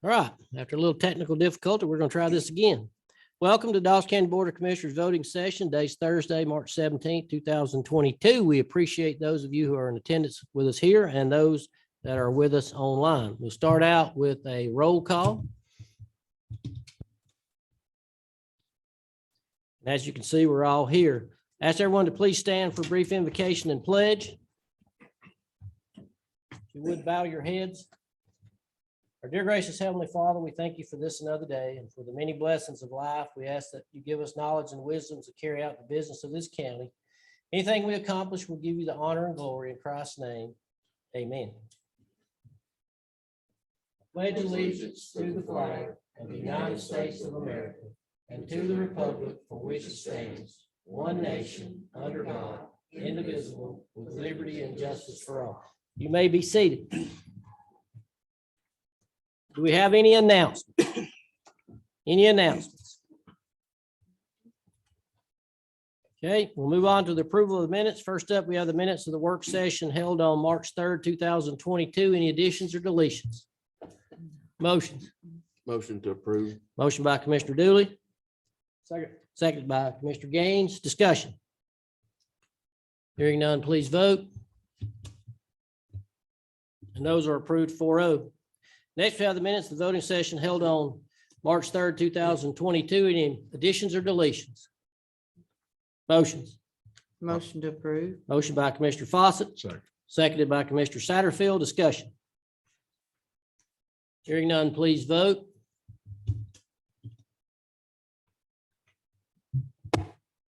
All right, after a little technical difficulty, we're going to try this again. Welcome to Dawes County Board of Commissioners voting session. Day's Thursday, March 17th, 2022. We appreciate those of you who are in attendance with us here and those that are with us online. We'll start out with a roll call. As you can see, we're all here. Ask everyone to please stand for a brief invocation and pledge. If you would bow your heads. Our dear gracious Heavenly Father, we thank you for this another day and for the many blessings of life. We ask that you give us knowledge and wisdom to carry out the business of this county. Anything we accomplish will give you the honor and glory in Christ's name. Amen. Pledge allegiance to the flag of the United States of America and to the republic for which it stands, one nation, under God, indivisible, with liberty and justice for all. You may be seated. Do we have any announcements? Any announcements? Okay, we'll move on to the approval of the minutes. First up, we have the minutes of the work session held on March 3rd, 2022. Any additions or deletions? Motions. Motion to approve. Motion by Commissioner Dooley. Second. Seconded by Commissioner Gaines. Discussion. Hearing none, please vote. And those are approved 4-0. Next, we have the minutes of the voting session held on March 3rd, 2022. Any additions or deletions? Motions. Motion to approve. Motion by Commissioner Fawcett. Second. Seconded by Commissioner Satterfield. Discussion. Hearing none, please vote.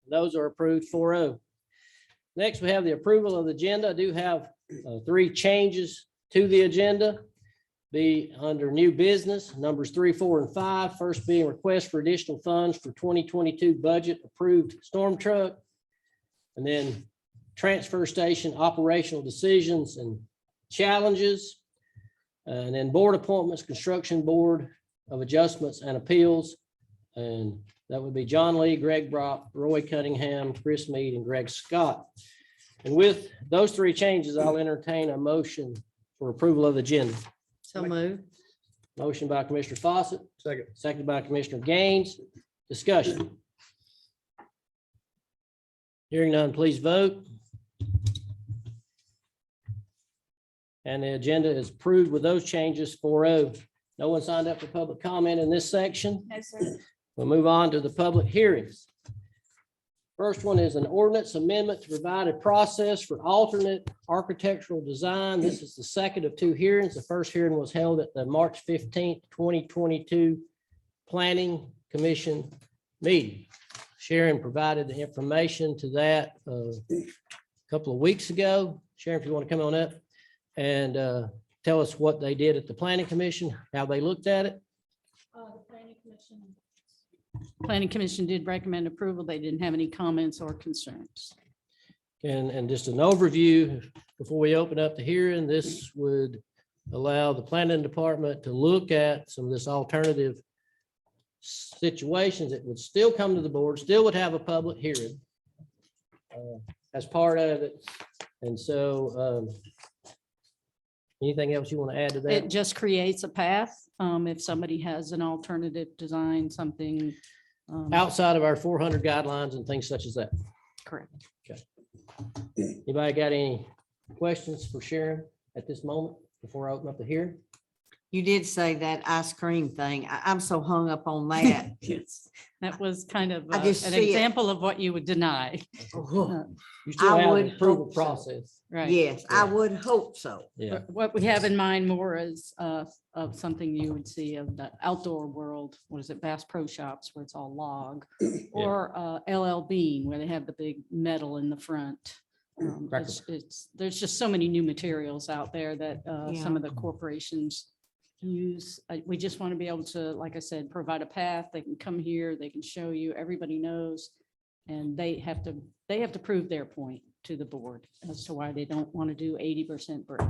Those are approved 4-0. Next, we have the approval of the agenda. I do have 3 changes to the agenda. Be under new business, numbers 3, 4, and 5. First being request for additional funds for 2022 budget approved storm truck. And then transfer station operational decisions and challenges. And then board appointments, construction board of adjustments and appeals. And that would be John Lee, Greg Brock, Roy Cunningham, Chris Mead, and Greg Scott. And with those 3 changes, I'll entertain a motion for approval of the agenda. So moved. Motion by Commissioner Fawcett, Second. seconded by Commissioner Gaines. Discussion. Hearing none, please vote. And the agenda is approved with those changes 4-0. No one signed up for public comment in this section. No, sir. We'll move on to the public hearings. First one is an ordinance amendment to provide a process for alternate architectural design. This is the second of 2 hearings. The first hearing was held at the March 15th, 2022 Planning Commission meeting. Sharon provided the information to that a couple of weeks ago. Sharon, if you want to come on up and tell us what they did at the Planning Commission, how they looked at it. The Planning Commission did recommend approval. They didn't have any comments or concerns. And just an overview before we open up the hearing, this would allow the planning department to look at some of this alternative situations. It would still come to the board, still would have a public hearing as part of it. And so anything else you want to add to that? It just creates a path. If somebody has an alternative design, something. Outside of our 400 guidelines and things such as that. Correct. Anybody got any questions for Sharon at this moment before I open up the hearing? You did say that ice cream thing. I'm so hung up on that. Yes, that was kind of I just an see it. example of what you would deny. You still I have would an approval hope so. process. Right. Yes, I would hope so. Yeah. But what we have in mind more is of something you would see of the outdoor world. What is it? Bass Pro Shops where it's all log, or LL Bean where they have the big metal in the front. There's just so many new materials out there that some of the corporations use. We just want to be able to, like I said, provide a path. They can come here, they can show you, everybody knows. And they have to prove their point to the board as to why they don't want to do 80% brick.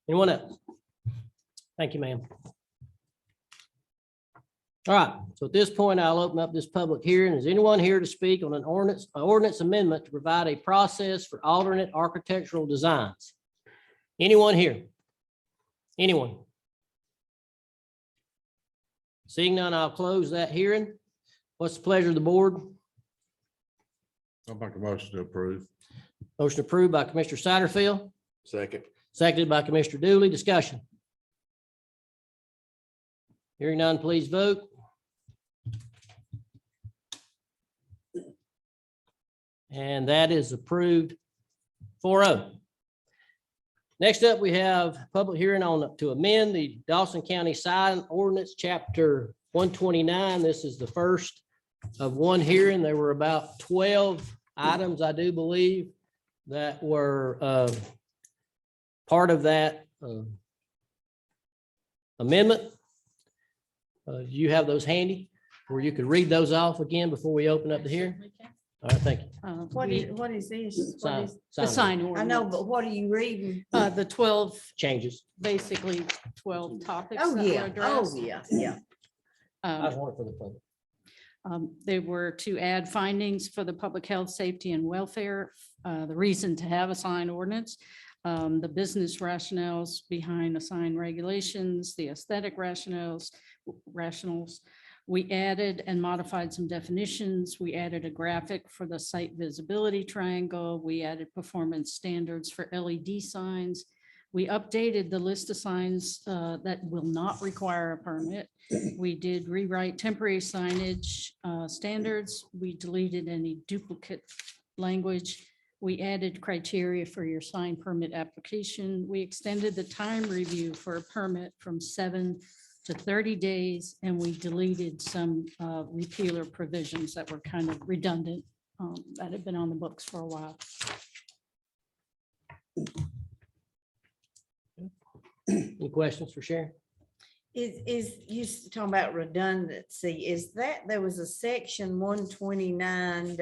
Anyone else? Thank you, ma'am. All right, so at this point, I'll open up this public hearing. Is anyone here to speak on an ordinance amendment to provide a process for alternate architectural designs? Anyone here? Anyone? Seeing none, I'll close that hearing. What's the pleasure of the board? I'll make a motion to approve. Motion approved by Commissioner Satterfield, Second. seconded by Commissioner Dooley. Discussion. Hearing none, please vote. And that is approved 4-0. Next up, we have public hearing on to amend the Dawson County sign ordinance, chapter 129. This is the first of one hearing. There were about 12 items, I do believe, that were part of that amendment. You have those handy, where you could read those off again before we open up the hearing. All right, thank you. What is this? What Sign- is- The sign I ordinance. know, but what are you reading? The 12, Changes. basically 12 topics Oh, that were yeah, addressed. yeah. I was wanting for the public. They were to add findings for the public health, safety, and welfare, the reason to have a sign ordinance, the business rationales behind the sign regulations, the aesthetic rationales. We added and modified some definitions. We added a graphic for the site visibility triangle. We added performance standards for LED signs. We updated the list of signs that will not require a permit. We did rewrite temporary signage standards. We deleted any duplicate language. We added criteria for your sign permit application. We extended the time review for a permit from 7 to 30 days, and we deleted some repealer provisions that were kind of redundant that had been on the books for a while. Any questions for Sharon? Is you talking about redundancy, is that there was a section 129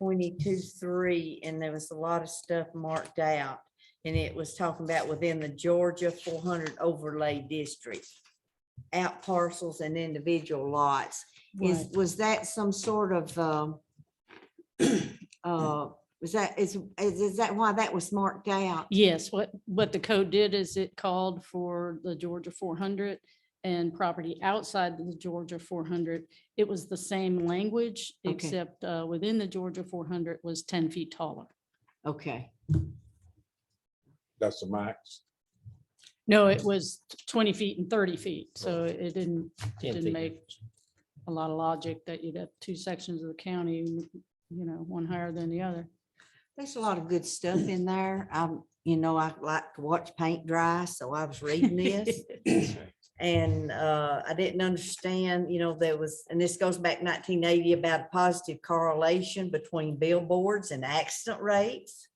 22.3, and there was a lot of stuff marked out. And it was talking about within the Georgia 400 overlay district, out parcels and individual lots. Was that some sort of, is that why that was marked out? Yes, what the code did is it called for the Georgia 400 and property outside the Georgia 400. It was the same language, Okay. except within the Georgia 400 was 10 feet taller. Okay, That's the max. No, it was 20 feet and 30 feet. So it 10 didn't feet. make a lot of logic that you'd have two sections of the county, one higher than the other. there's a lot of good stuff in there. I like to watch paint dry, so I was reading this. And I didn't understand, there was, and this goes back 1980, about a positive correlation between billboards and accident rates.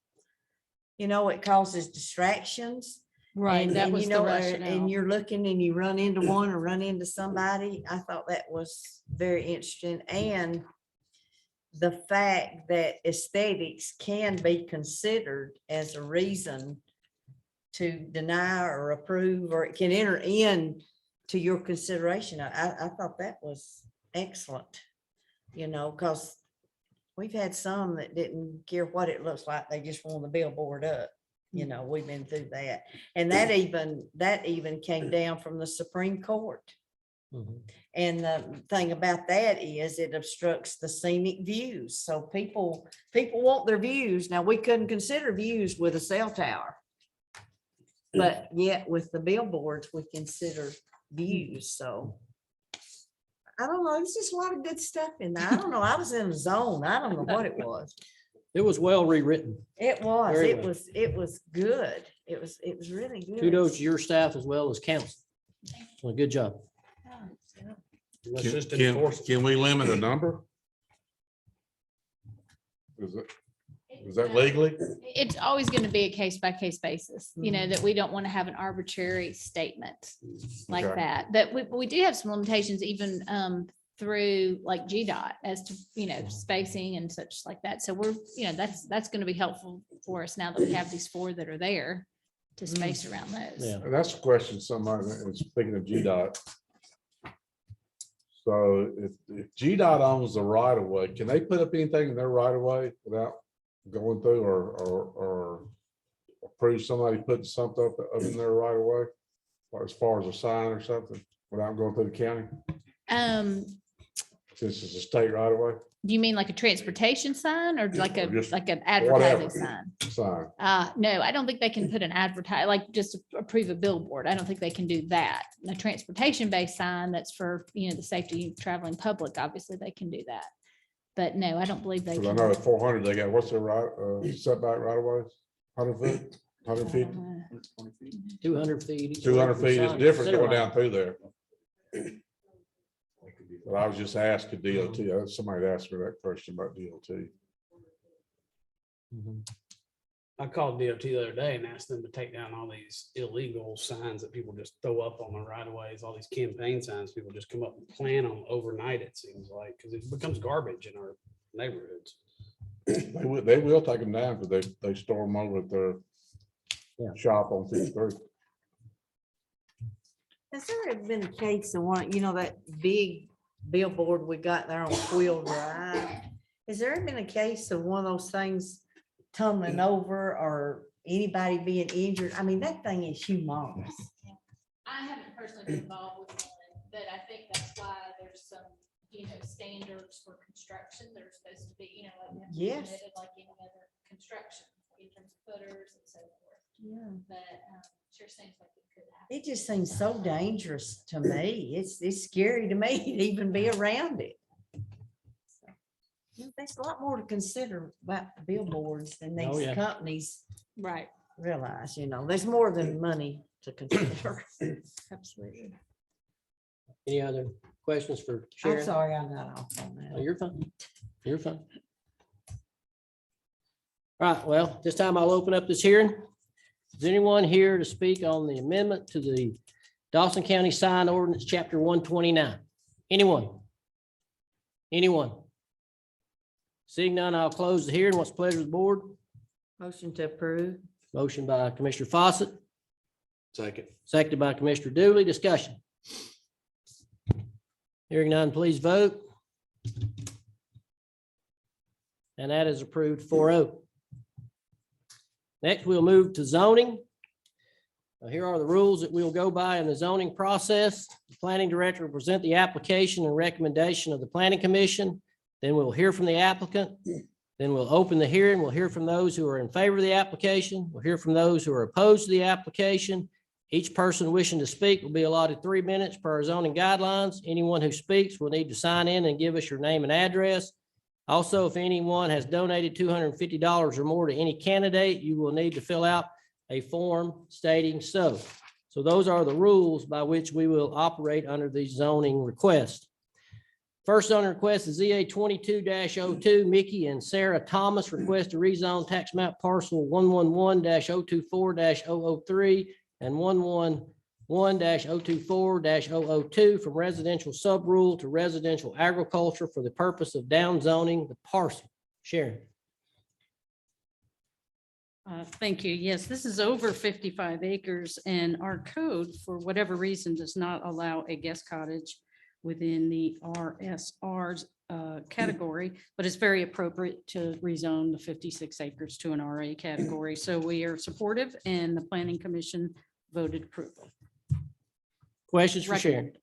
It causes distractions. Right, And- that and, was you the know, rationale. And you're looking and you run into one or run into somebody. I thought that was very interesting. And the fact that aesthetics can be considered as a reason to deny or approve, or it can enter in to your consideration. I thought that was excellent, because we've had some that didn't care what it looks like. They just want the billboard up. We've been through that. And that even came down from the Supreme Court. Mhm. And the thing about that is it obstructs the scenic views. So people want their views. Now, we couldn't consider views with a cell tower. But yet with the billboards, we consider views. So I don't know. It's just a lot of good stuff in there. I don't know. I was in a zone. I don't know what it was. It was well rewritten. It was, Very it well. was, it was good. It was really good. Kudos to your staff as well as council. Well, good job. Can we limit a number? Is that legally? It's always going to be a case by case basis, that we don't want to have an arbitrary statement like Okay. that. But we do have some limitations even through like GDOT as to, spacing and such like that. So we're, that's going to be helpful for us now that we have these 4 that are there to space around those. Yeah. That's a question somebody is speaking of GDOT. So if GDOT owns the right of way, can they put up anything in their right of way without going through or approve somebody putting something up in there right away? Or as far as a sign or something, without going through the county, since it's a state right away Do you mean like a transportation sign or like Or just like an advertising whatever. sign? sign? No, I don't think they can put an like just approve a billboard. I don't think they can do that. A transportation-based sign that's for, the safety of traveling public, obviously they can do that. But no, I don't believe they Cause I can. know at 400, they got, what's their right, setback right away? 100 feet, 150, 200 feet. 200 feet is Sign, different center going line. down through there. But I was just asking DOT, somebody asked me that question about DOT. Mhm. I called DOT the other day and asked them to take down all these illegal signs that people just throw up on the right of ways, all these campaign signs, people just come up and plant them overnight, it seems like, because it becomes garbage in our neighborhoods. They will take them down because they store them over at their Yeah. shop on 53. Has there ever been a case of one, that big billboard we got there on Quill Drive? Has there ever been a case of one of those things tumbling over or anybody being injured? I mean, that thing is humongous. I haven't personally been involved with one, but I think that's why there's some, standards for construction. They're supposed to be, like they have to be Yes. permitted like any other construction in terms of footers and so forth. Yeah. But sure seems like it could happen. It just seems so dangerous to me. It's scary to me to even be around it. So, there's a lot more to consider about billboards than Oh, these yeah. companies Right. realize, there's more than money to consider. Absolutely. Any other questions for I'm Sharon? sorry I got off on Oh, that. you're fine. You're fine. All right, well, this time I'll open up this hearing. Is anyone here to speak on the amendment to the Dawson County Sign Ordinance, Chapter 129? Anyone? Anyone? Seeing none, I'll close the hearing. What's the pleasure of the board? Motion to approve. Motion by Commissioner Fawcett, Second. seconded by Commissioner Dooley. Discussion. Hearing none, please vote. And that is approved 4-0. Next, we'll move to zoning. Here are the rules that we'll go by in the zoning process. The planning director will present the application and recommendation of the planning commission. Then we'll hear from the applicant. Then we'll open the hearing. We'll hear from those who are in favor of the application. We'll hear from those who are opposed to the application. Each person wishing to speak will be allotted 3 minutes per our zoning guidelines. Anyone who speaks will need to sign in and give us your name and address. Also, if anyone has donated $250 or more to any candidate, you will need to fill out a form stating so. So those are the rules by which we will operate under the zoning request. First zoning request is ZA 22-02. Mickey and Sarah Thomas request to rezone tax map parcel 111-024-003 and 111-024-002 from residential sub-rural to residential agriculture for the purpose of downzoning the parcel. Sharon. Thank you. Yes, this is over 55 acres and our code, for whatever reason, does not allow a guest cottage within the RSR's category, but it's very appropriate to rezone the 56 acres to an RA category. So we are supportive and the planning commission voted approval. Questions for Sharon? Recommended.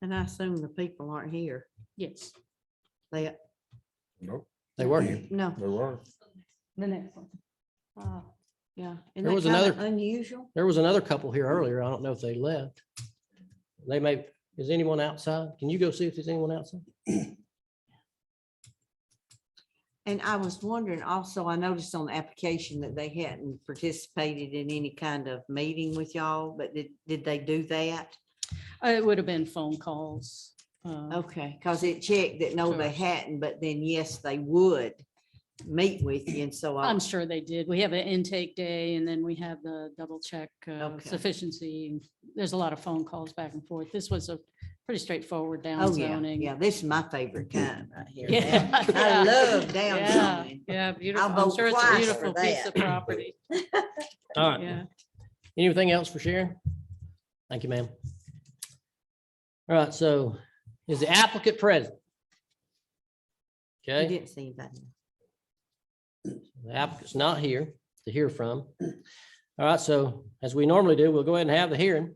And I assume the people aren't here. Yes, They, Nope, They were here. no. they were. the next one. Yeah. Isn't There that was kinda another- unusual? There was another couple here earlier. I don't know if they left. They may, is anyone outside? Can you go see if there's anyone outside? And I was wondering also, I noticed on the application that they hadn't participated in any kind of meeting with y'all, but did they do that? It would have been phone calls. Okay, because it checked that no, they Sure. hadn't, but then yes, they would meet with you. And so I'm sure they did. We have an intake day and then we have the double check Okay. sufficiency. There's a lot of phone calls back and forth. This was a pretty straightforward oh, yeah, downzoning. yeah, this is my favorite kind right here. Yeah, I yeah. love Yeah, downzoning. yeah, beautiful. I'm vote sure it's a twice beautiful for piece that. of property. All right. Yeah. Anything else for Sharon? Thank you, ma'am. All right, so is the applicant present? You Okay, didn't see anybody. the applicant's not here to hear from. All right, so as we normally do, we'll go ahead and have the hearing.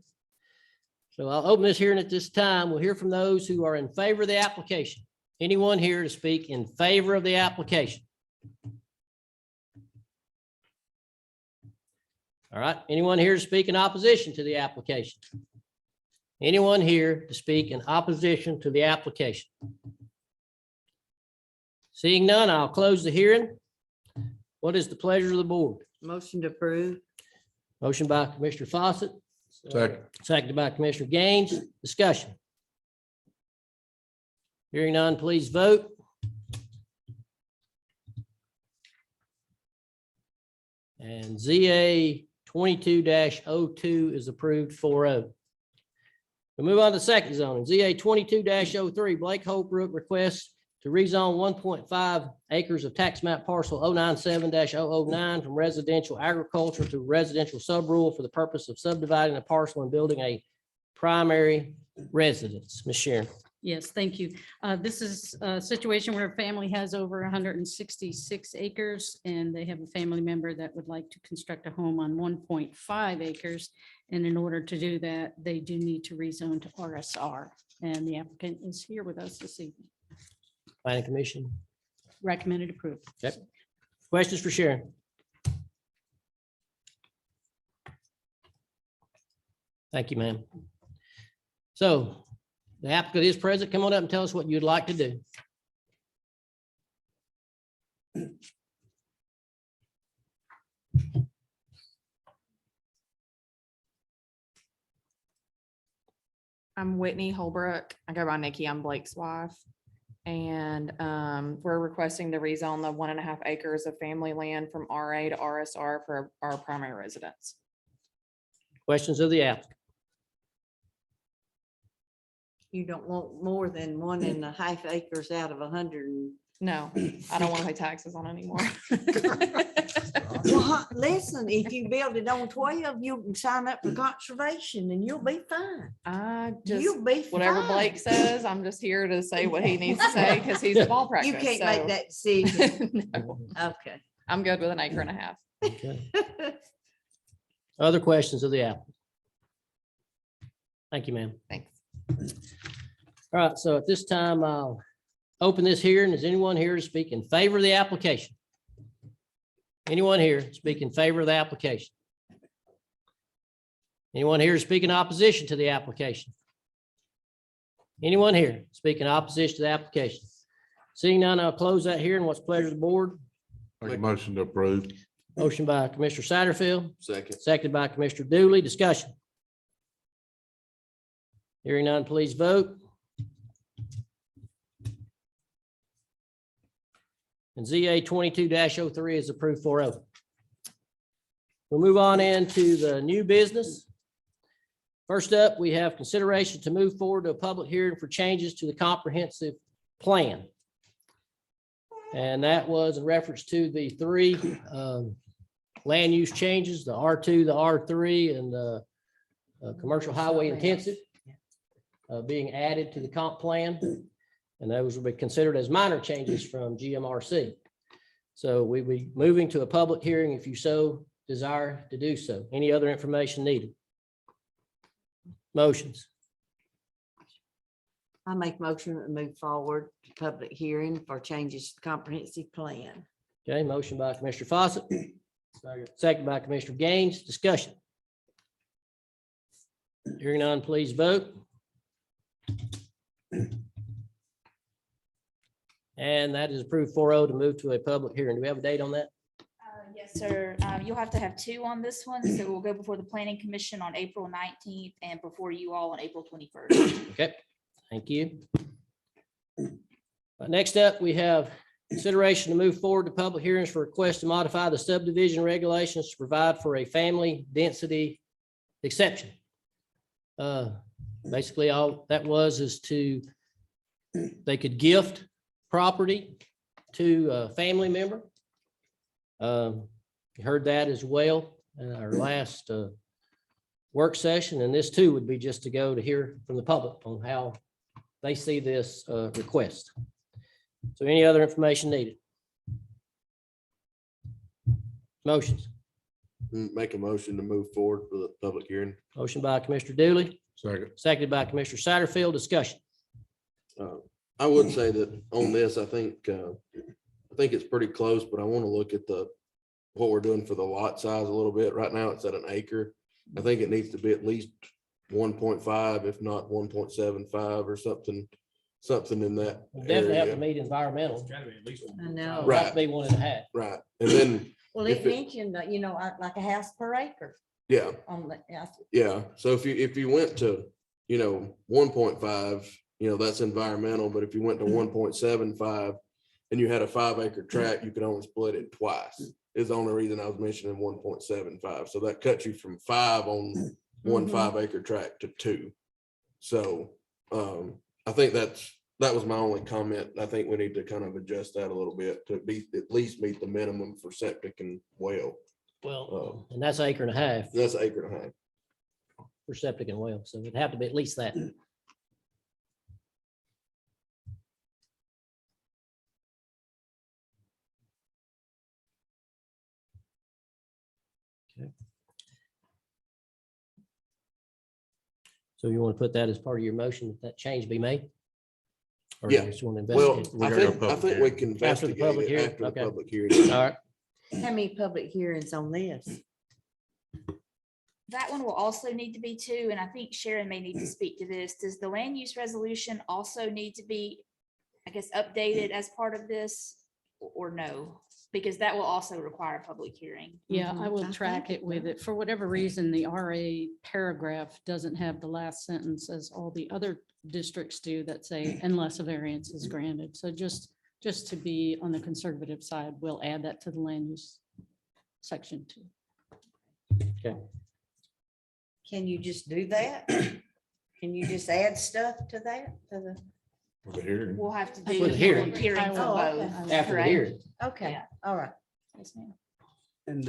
So I'll open this hearing at this time. We'll hear from those who are in favor of the application. Anyone here to speak in favor of the application? All right, anyone here to speak in opposition to the application? Anyone here to speak in opposition to the application? Seeing none, I'll close the hearing. What is the pleasure of the board? Motion to approve. Motion by Commissioner Fawcett. Second. Seconded by Commissioner Gaines. Discussion. Hearing none, please vote. And ZA 22-02 is approved 4-0. We move on to second zoning. ZA 22-03, Blake Holbrook requests to rezone 1.5 acres of tax map parcel 097-009 from residential agriculture to residential sub-rural for the purpose of subdividing the parcel and building a primary residence. Ms. Sharon. Yes, thank you. This is a situation where a family has over 166 acres and they have a family member that would like to construct a home on 1.5 acres. And in order to do that, they do need to rezone to RSR. And the applicant is here with us this evening. Planning Commission. Recommended approval. Questions for Sharon? Thank you, ma'am. So the applicant is present. Come on up and tell us what you'd like to do. I'm Whitney Holbrook. I go by Nikki. I'm Blake's wife. And we're requesting to rezone the 1.5 acres of family land from RA to RSR for our primary residence. Questions of the applicant? You don't want more than 1.5 acres out of 100. No, I don't want to pay taxes on it anymore. Well, listen, if you build it on 12, you can sign up for conservation and you'll be fine. I just, You'll be whatever fine. Blake says, I'm just here to say what he needs to say because he's a ball practice. You can't so- make that decision. No, Okay. I'm good with 1.5 acres. Okay. Other questions of the applicant? Thank you, ma'am. Thanks. All right, so at this time, I'll open this hearing. Is anyone here to speak in favor of the application? Anyone here speak in favor of the application? Anyone here to speak in opposition to the application? Anyone here speak in opposition to the application? Seeing none, I'll close that hearing. What's the pleasure of the board? Make a motion to approve. Motion by Commissioner Satterfield, Second. seconded by Commissioner Dooley. Discussion. Hearing none, please vote. And ZA 22-03 is approved 4-0. We'll move on into the new business. First up, we have consideration to move forward to a public hearing for changes to the comprehensive plan. And that was in reference to the three land use changes, the R2, the R3, and the commercial highway intensive being added to the comp plan. And those will be considered as minor changes from GMRC. So we'll be moving to a public hearing if you so desire to do so. Any other information needed? Motions. I make motion to move forward to public hearing for changes to the comprehensive plan. Okay, motion by Commissioner Fawcett. Second by Commissioner Gaines. Discussion. Hearing none, please vote. And that is approved 4-0 to move to a public hearing. Do we have a date on that? Yes, sir. You'll have to have two on this one. So we'll go before the planning commission on April 19th and before you all on April 21st. Okay, thank you. Next up, we have consideration to move forward to public hearings for request to modify the subdivision regulations to provide for a family density exception. Basically, all that was is to, they could gift property to a family member. You heard that as well in our last work session, and this too would be just to go to hear from the public on how they see this request. So any other information needed? Motions. Make a motion to move forward for the public hearing. Motion by Commissioner Dooley, Second. seconded by Commissioner Satterfield. Discussion. I would say that on this, I think it's pretty close, but I want to look at what we're doing for the lot size a little bit. Right now, it's at an acre. I think it needs to be at least 1.5, if not 1.75 or something in that Definitely have to area. meet environmental. I know. Right. Have to be 1.5. Right, and then, Well, If it it- mentioned, like a house per acre yeah, on the, yeah. So if you went to, 1.5, that's environmental, but if you went to 1.75 and you had a 5-acre tract, you could only split it twice. Is the only reason I was mentioning 1.75. So that cuts you from 5 on one Mhm. 5-acre tract to 2. So I think that was my only comment. I think we need to kind of adjust that a little bit to at least meet the minimum for septic and well. Well, and that's acre and a half That's an acre and a half. for septic and well. So it'd have to be at least that. Okay. So you want to put that as part of your motion, that change be made? Or you Yeah. just want to Well, investigate? I think we can After the investigate public it hearing? after the Okay. public hearing. All right, how many public hearings on this? That one will also need to be 2, and I think Sharon may need to speak to this. Does the land use resolution also need to be, I guess, updated as part of this or no? Because that will also require a public hearing. Yeah, Mhm. I I will think track it it with will. it. For whatever reason, the RA paragraph doesn't have the last sentence as all the other districts do that say unless a variance is granted. So just to be on the conservative side, we'll add that to the land use section 2. Can you just do that? Can you just add stuff to that? To the, For the hearing. We'll have to For do the a hearing. public hearing I for will. Oh, okay. both. after the correct? hearing. okay, Yeah. all right. Yes, ma'am. And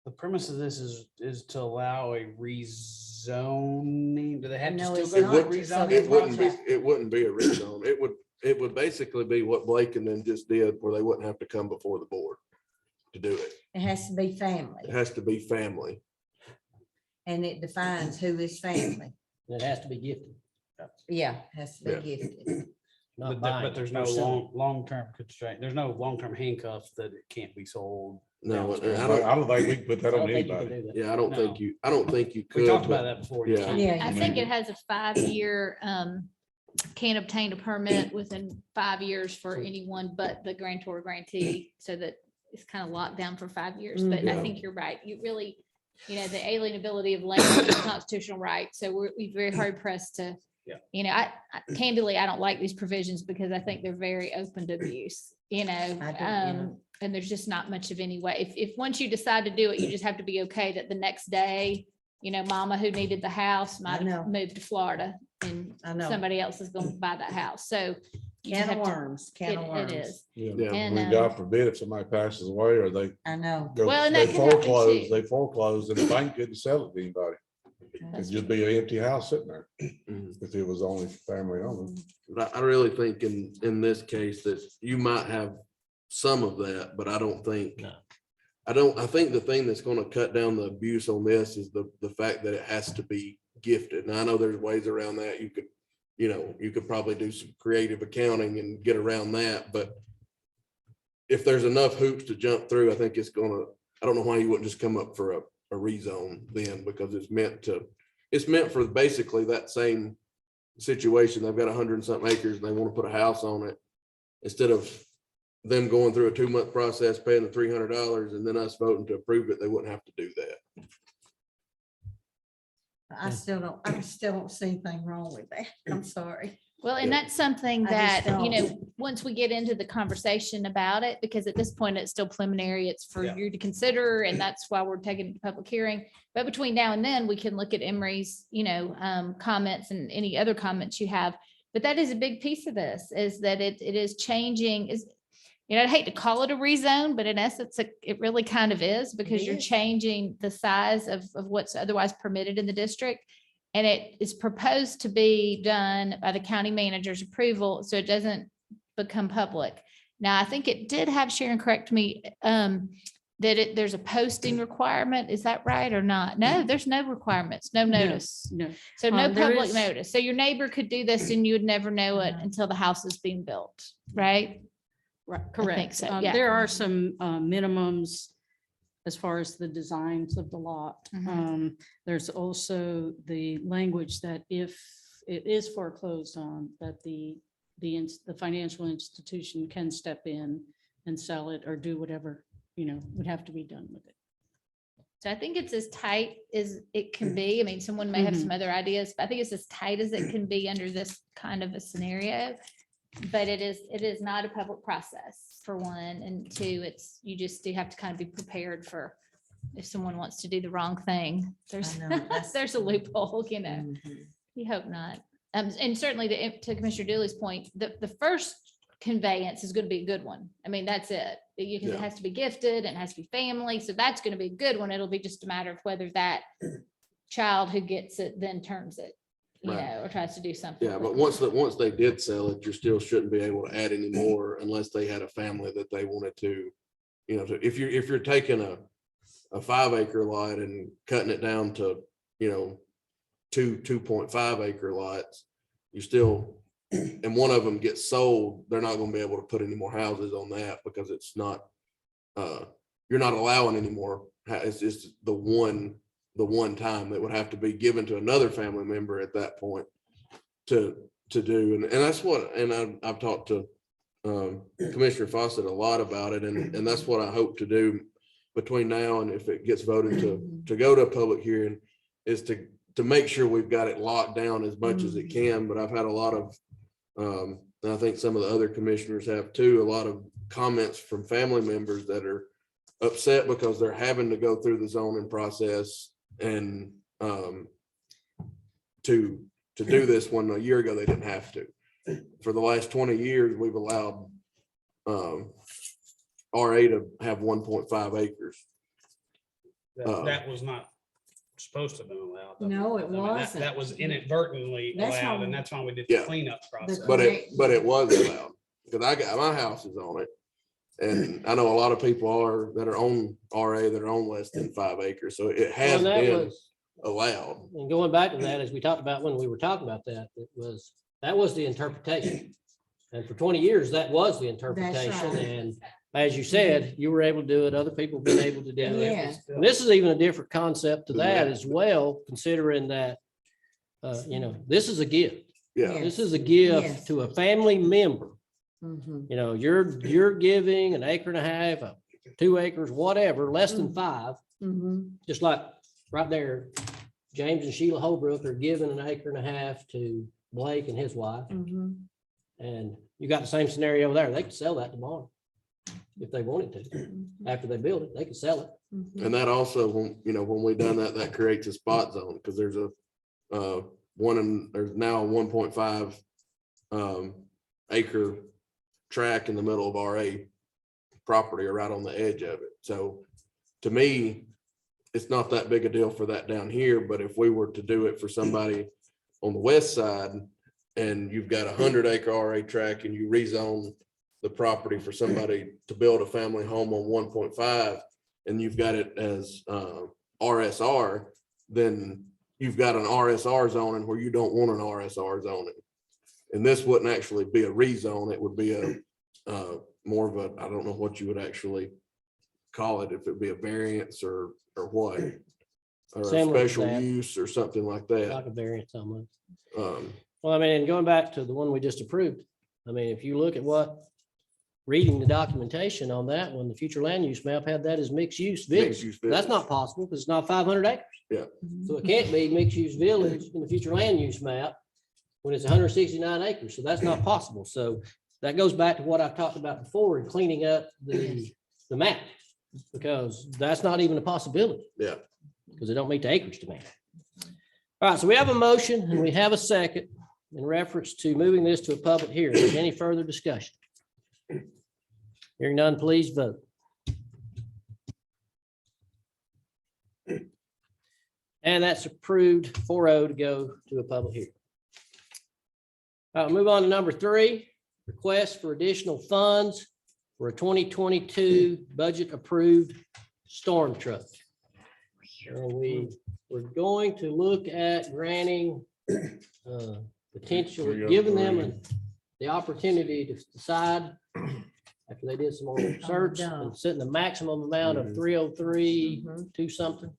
the premise of this is to allow a rezoning. Do they have to No, still it's go not. through a So rezoning? they process? It wouldn't be a rezone. It would basically be what Blake and them just did, where they wouldn't have to come before the board to do it. It has to be family, It has to be family. and it defines who is family. It has to be gifted, Yeah, has to Yeah. be gifted. not But buying. there's no or selling. long-term constraint. There's no long-term handcuff that it can't be sold. No, and I I don't think we can put I that don't on think you can anybody. do that. yeah, I don't think you could. We talked but- about that before. Yeah. Yeah. I think it has a 5-year, can't obtain a permit within 5 years for anyone but the grantor or grantee, so that it's kind of locked down for 5 years. But I Yeah. think you're right. You really, the alienability of land is a constitutional right. So we're very hard pressed to, Yeah. candidly, I don't like these provisions because I think they're very open to abuse, I do, yeah. and there's just not much of any way. If once you decide to do it, you just have to be okay that the next day, mama who needed the house might know. have moved to Florida and I know. somebody else is going to buy that house. So you just Can of have to- worms, can of it worms. is. Yeah. And, I mean, God forbid if somebody passes away or they I know. go, Well, and they that could happen foreclose, too. they foreclose and the bank couldn't sell it to anybody. That's It'd just be an empty house sitting there Mhm. if it was only family owned. But I really think in this case that you might have some of that, but I don't think. No. I think the thing that's gonna cut down the abuse on this is the fact that it has to be gifted. Now, I know there's ways around that. You could probably do some creative accounting and get around that, but if there's enough hoops to jump through, I think I don't know why you wouldn't just come up for a rezone then, because it's meant for basically that same situation. They've got 100 and something acres and they want to put a house on it. Instead of them going through a 2-month process, paying the $300 and then us voting to approve it, they wouldn't have to do that. I still don't see anything wrong with that. I'm sorry. Well, and Yeah. that's something I that, just don't. once we get into the conversation about it, because at this point it's still preliminary, it's for Yeah. you to consider, and that's why we're taking it to public hearing. But between now and then, we can look at Emery's, comments and any other comments you have. But that is a big piece of this, is that it is changing, I'd hate to call it a rezone, but in essence, it really kind of is, because It you're is. changing the size of what's otherwise permitted in the district. And it is proposed to be done by the county manager's approval, so it doesn't become public. Now, I think it did have, Sharon, correct me, that there's a posting requirement. Is that right or not? No, there's no requirements, no notice. No, So no there public is- notice. So your neighbor could do this and you would never know it until the house is being built, right? right, correct. so, yeah. There are some minimums as far as the designs of the lot. Mhm. There's also the language that if it is foreclosed on, that the financial institution can step in and sell it or do whatever, would have to be done with it. So I think it's as tight as it can be. I mean, someone may have some other ideas, but I think it's as tight as it can be under this kind of a scenario. But it is not a public process, for one, and two, you just do have to kind of be prepared for if someone wants to do the wrong thing. There's, know, that's- there's a loophole, Mhm. You hope not. And certainly to Commissioner Dooley's point, the first conveyance is going to be a good one. I mean, that's it. Because it Yeah. has to be gifted and it has to be family. So that's going to be a good one. It'll be just a matter of whether that child who gets it then turns it, Right. or tries to do something. Yeah, with but it. once they did sell it, you still shouldn't be able to add any more unless they had a family that they wanted to. If you're taking a 5 acre lot and cutting it down to, 2.5 acre lots, you still, and one of them gets sold, they're not gonna be able to put any more houses on that because it's not, you're not allowing any more. It's just the one time that would have to be given to another family member at that point to do. And that's what, and I've talked to Commissioner Fawcett a lot about it, and that's what I hope to do between now and if it gets voted to go to a public hearing, is to make sure we've got it locked down as much as it can. But I've had a lot of, and I think some of the other commissioners have too, a lot of comments from family members that are upset because they're having to go through the zoning process and to do this when a year ago they didn't have to. For the last 20 years, we've allowed RA to have 1.5 acres. That was not supposed to have been allowed. No, it I mean, wasn't. That was inadvertently That's allowed, why- and that's why we did Yeah. the cleanup process. But it was allowed, because I got, my house is on it. And I know a lot of people that are on RA that are on less than 5 acres, so it has And that been was, allowed. and going back to that, as we talked about when we were talking about that, that was the interpretation. And for 20 years, that was the interpretation. right. And as you said, you were able to do it, other people have been able to do it. Yeah. And this is even a different concept to that as well, considering that, this is a gift. Yeah, This is a Yes. gift to a family member. Mhm. You're giving an acre and a half, 2 acres, whatever, less than 5, Mhm. just like right there. James and Sheila Holbrook are giving an acre and a half to Blake and his wife. Mhm. And you got the same scenario there. They could sell that tomorrow if they wanted to. After they build it, they could sell it. Mhm. and that also, when we done that, that creates a spot zone, because there's there's now a 1.5 acre tract in the middle of RA property or right on the edge of it. So to me, it's not that big a deal for that down here, but if we were to do it for somebody on the west side and you've got 100 acre RA tract and you rezone the property for somebody to build a family home on 1.5 and you've got it as RSR, then you've got an RSR zoning where you don't want an RSR zoning. And this wouldn't actually be a rezone. It would be a more of a, I don't know what you would actually call it, if it'd be a variance or what. Or a Similar to special that. use or something like that. Like a variance almost. Um, Well, I mean, going back to the one we just approved, I mean, if you look at reading the documentation on that one, the future land use map had that as mixed use village. mixed use That's village. not possible because it's not 500 acres. Yeah. So it can't be mixed use village in the future land use map when it's 169 acres. So that's not possible. So that goes back to what I talked about before in cleaning up the map, because that's not even a possibility. Yeah. Because they don't meet the acreage demand. All right, so we have a motion and we have a second in reference to moving this to a public hearing. Is there any further discussion? Hearing none, please vote. And that's approved 4-0 to go to a public hearing. Move on to number 3, request for additional funds for a 2022 budget approved storm truck. So we're going to look at granting potentially giving them the opportunity to decide after they did some more research and setting the maximum amount of 303, two something.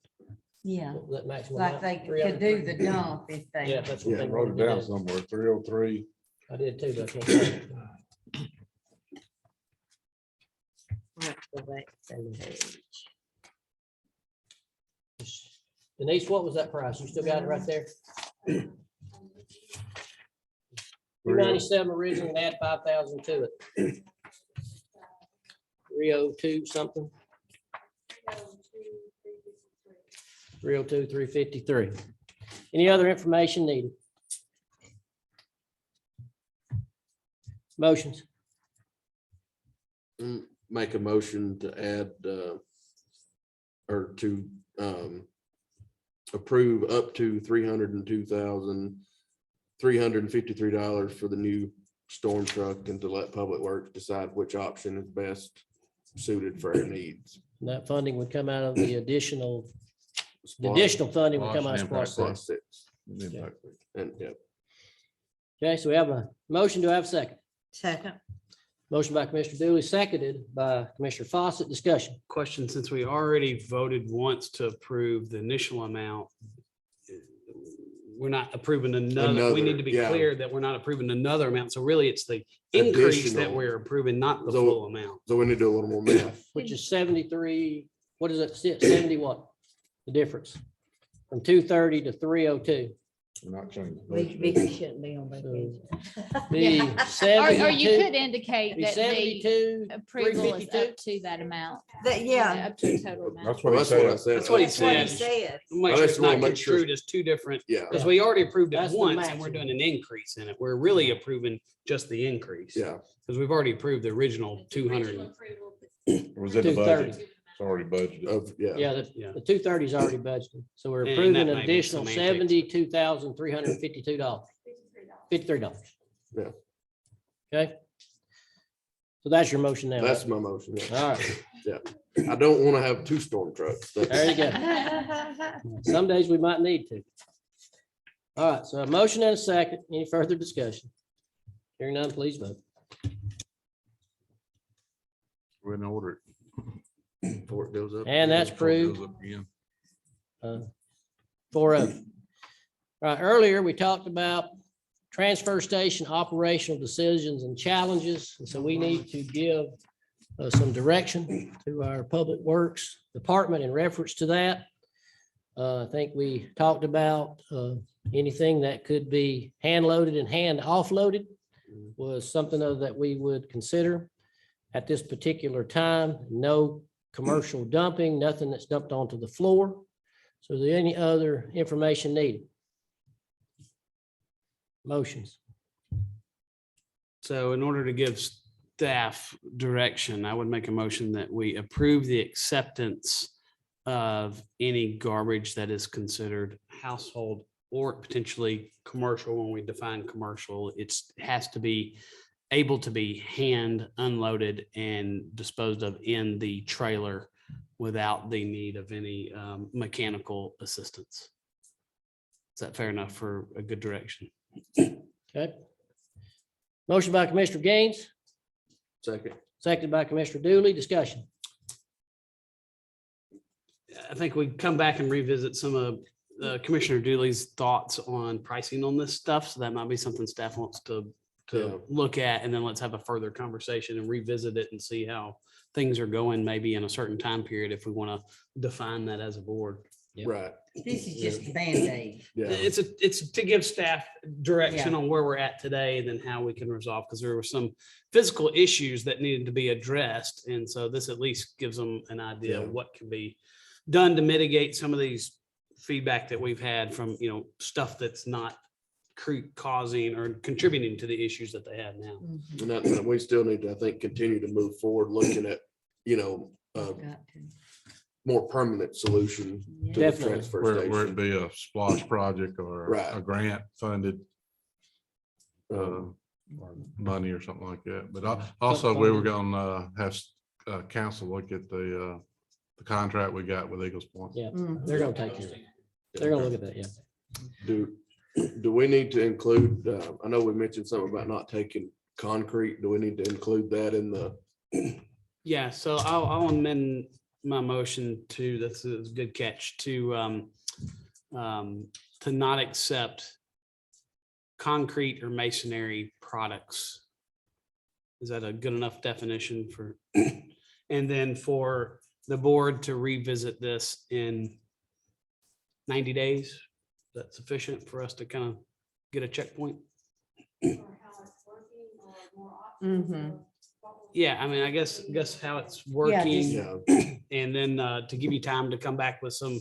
Yeah, What was that maximum like amount? they could do the 303? dump if Yeah, they. that's what Yeah, they I wrote it wanted to down do. somewhere, 303. I did too, but I can't find it. Let's go back to the page. Denise, what was that price? You still got it right there? 297 originally, and add 5,000 to it. 302 something. 302, 353. Any other information needed? Motions? Make a motion to add, or to, approve up to $302,353 for the new storm truck, and to let Public Works decide which option is best suited for our needs. And that funding would come out of the additional Splosh- funding would come out of Impact SPLOST 6. Splosh 6. And, yeah, Okay, so we have a motion. Do I have a second? Second, Motion by Commissioner Dooley, seconded by Commissioner Fawcett. Discussion. Question, since we already voted once to approve the initial amount, we're not approving another, we need to be Another, yeah. clear that we're not approving another amount. So really, it's the increase that Additional. we're approving, not the So- full amount. so we need to do a little more math. Which is 73, what is it, 70 what? The difference from 230 to 302. We're not changing. Vicky shouldn't be on vacation. Be Yeah. Or 72. you could indicate Be that the 72, approval is 352. up to that amount. Yeah, Up to a total amount. That's Well, what he that's what I said. said. That's what he that's what he said. said. Make I sure just it's wanna not make sure- construed as two different, Yeah, because we already approved it That's the once and we're maximum. doing an increase in it. We're really approving just the increase. yeah. Because we've already approved the original 200. It was in the 230. budget. It's already budgeted. Yeah. Yeah, Yeah. the 230 is already budgeted. So we're And approving that an may be additional semantics. $72,352. $53. Yeah. Okay. So that's your motion now. That's right? my motion. yeah. All right, I don't want to have two storm trucks. That's- there you go. Some days we might need to. All right, so a motion and a second. Any further discussion? Hearing none, please vote. We're in order. Before it goes up. And that's Before it goes approved. up again. 4-0. Right, earlier, we talked about transfer station operational decisions and challenges. And so we need to give some direction to our Public Works Department in reference to that. I think we talked about anything that could be hand loaded and hand offloaded was something that we would consider at this particular time. No commercial dumping, nothing that's dumped onto the floor. So is there any other information needed? Motions. So in order to give staff direction, I would make a motion that we approve the acceptance of any garbage that is considered household or potentially commercial. When we define commercial, it has to be able to be hand unloaded and disposed of in the trailer without the need of any mechanical assistance. Is that fair enough for a good direction? Okay. Motion by Commissioner Gaines, Second. seconded by Commissioner Dooley. Discussion. I think we come back and revisit some of Commissioner Dooley's thoughts on pricing on this stuff. So that might be something staff wants to Yeah. look at, and then let's have a further conversation and revisit it and see how things are going, maybe in a certain time period, if we want to define that as a board. Yep. Right. This is just Band-Aid. Yeah. It's to give staff direction on where we're at today and then how we can resolve, because there were some physical issues that needed to be addressed. And so this at least gives them an idea of Yeah. what can be done to mitigate some of these feedback that we've had from, stuff that's not causing or contributing to the issues that they have now. And that, we still need to, I think, continue to move forward, looking at, Got to. more permanent solution to the Definitely. transfer Where it station. be a splash project or Right. a grant funded Um, or money or something like that. But also we were gonna have council look at the contract we got with Eagles Point. Yeah, Mhm. they're gonna take care of it. They're gonna look at that, yeah. Do we need to include, I know we mentioned something about not taking concrete. Do we need to include that in the? Yeah, so I'll amend my motion to, that's a good catch, to not accept concrete or masonry products. Is that a good enough definition for? And then for the board to revisit this in 90 days? Is that sufficient for us to kind of get a checkpoint? Mhm. Yeah, I mean, I guess how it's working. Yeah, And then to give you time to come back with some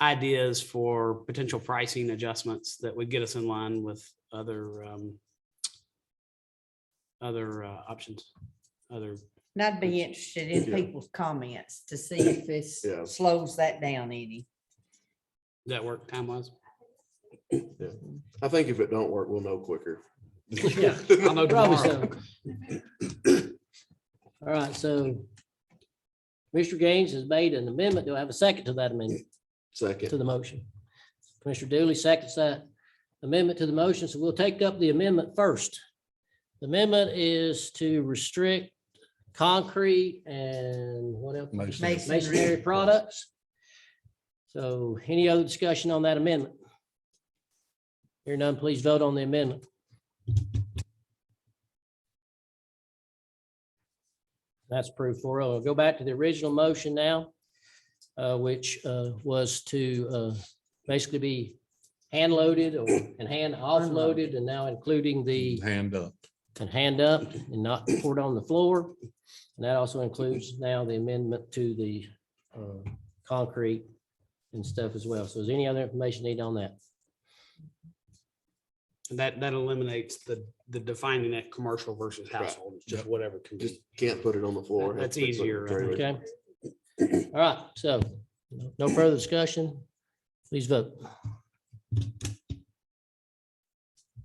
ideas for potential pricing adjustments that would get us in line with other options, other. And I'd be interested in Yeah. people's comments to see if this Yeah. slows that down any. Does that work time wise? I think if it don't work, we'll know quicker. Yeah, I'll know Probably tomorrow. so. All right, so Mr. Gaines has made an amendment. Do I have a second to that amendment, to Second, the motion? Commissioner Dooley seconds that amendment to the motion, so we'll take up the amendment first. The amendment is to restrict concrete and what else? Masonry. Masonry products. So any other discussion on that amendment? Hear none, please vote on the amendment. That's approved 4-0. We'll go back to the original motion now, which was to basically be hand loaded and hand offloaded, and now including the Hand up. and hand up and not poured on the floor. And that also includes now the amendment to the concrete and stuff as well. So is any other information needed on that? And that eliminates the defining that commercial versus Right. household, it's just whatever can just be. can't put it on the floor. That's Have to put it in easier, the I trailer. Okay. All right, so no further discussion. Please vote.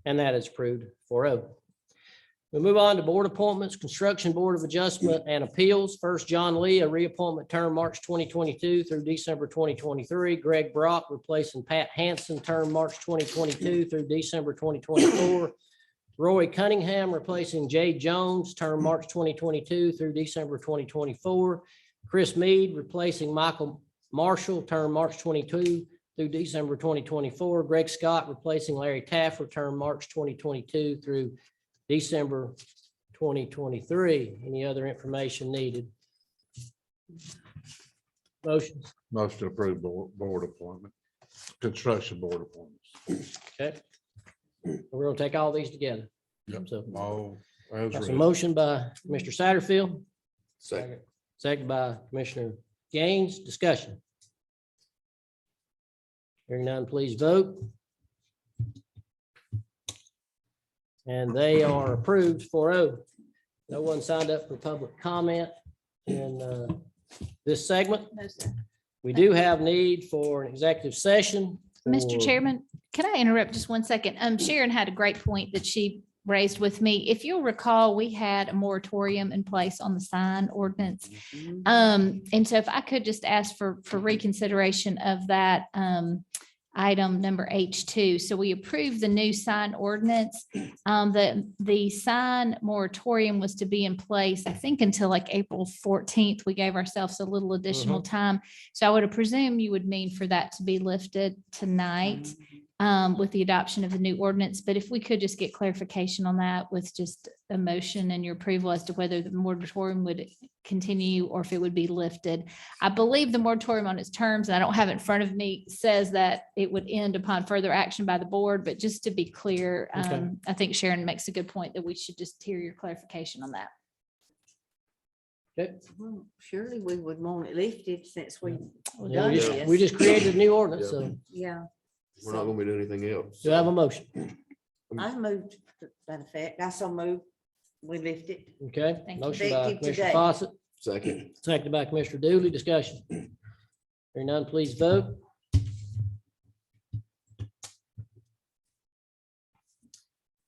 And that is approved 4-0. We move on to board appointments, Construction Board of Adjustment and Appeals. First, John Lee, a reappointment term March 2022 through December 2023. Greg Brock replacing Pat Hanson, term March 2022 through December 2024. Roy Cunningham replacing Jay Jones, term March 2022 through December 2024. Chris Mead replacing Michael Marshall, term March 22 through December 2024. Greg Scott replacing Larry Taffer, term March 2022 through December 2023. Any other information needed? Motion, Motion to approve board appointment, construction board appointments. okay. We're gonna take all these together. Yep. So All as that's a read. motion by Mr. Satterfield, Second, second by Commissioner Gaines. Discussion. Hearing none, please vote. And they are approved 4-0. No one signed up for public comment in this segment. No, sir. We do have need for an executive session. Mr. for- Chairman, can I interrupt just one second? Sharon had a great point that she raised with me. If you'll recall, we had a moratorium in place on the sign ordinance. And so if I could just ask for reconsideration of that, item number H2. So we approved the new sign ordinance. The sign moratorium was to be in place, I think, until like April 14th. We gave ourselves a little additional time. So I would presume you would mean for that to be lifted tonight with the adoption of the new ordinance. But if we could just get clarification on that with just a motion and your approval as to whether the moratorium would continue or if it would be lifted. I believe the moratorium on its terms, and I don't have it in front of me, says that it would end upon further action by the board. But just to be clear, Okay. I think Sharon makes a good point that we should just hear your clarification on that. Okay. Well, surely we would want it lifted since we Yeah, done we this. just created a new ordinance, so Yeah. we're not gonna be doing anything else. do I have a motion? I moved to that effect. I so moved. We lifted. Okay, Thank you. motion by Effective Commissioner today. Fawcett, Second, seconded by Commissioner Dooley. Discussion. Hearing none, please vote.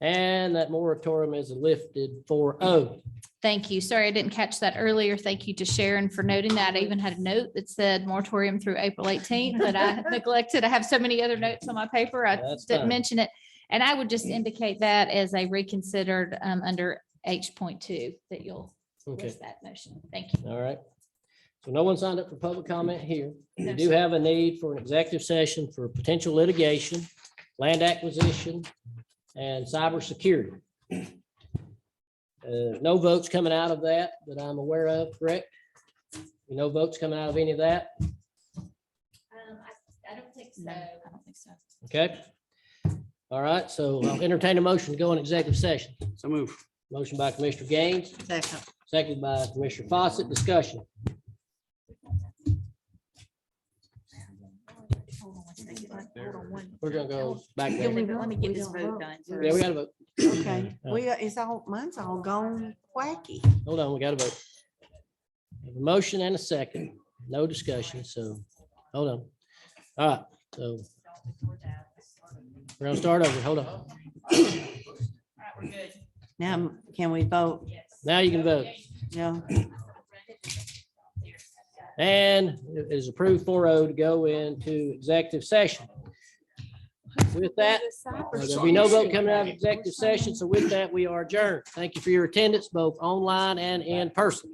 And that moratorium is lifted 4-0. Thank you. Sorry, I didn't catch that earlier. Thank you to Sharon for noting that. I even had a note that said moratorium through April 18th, but I neglected. I have so many other notes on my paper. I That's didn't fine. mention it. And I would just indicate that as a reconsidered under H.2 that you'll Okay, list that motion. Thank you. all right. So no one signed up for public comment here. We No, do sir. have a need for an executive session for potential litigation, land acquisition, and cybersecurity. No votes coming out of that I'm aware of, correct? No votes coming out of any of that, I don't think No, I don't think so. okay? All right, so I'll entertain a motion to go in executive session. So move. Motion by Commissioner Gaines, Second. seconded by Commissioner Fawcett. Discussion. Hold on one second. Hold on one- We're gonna go back Let me there. get We this don't vote vote. done Yeah, first. we gotta vote. Okay, it's all, mine's all gone wacky. Hold on, we gotta vote. We have a motion and a second, no discussion, so, hold on. All right, so. We're gonna start over, hold on. Now, can we vote? Now you can vote. Yeah. And it is approved 4-0 to go into executive session. With that, there'll be no vote coming out of executive session, so with that, we are adjourned. Thank you for your attendance, both online and in person.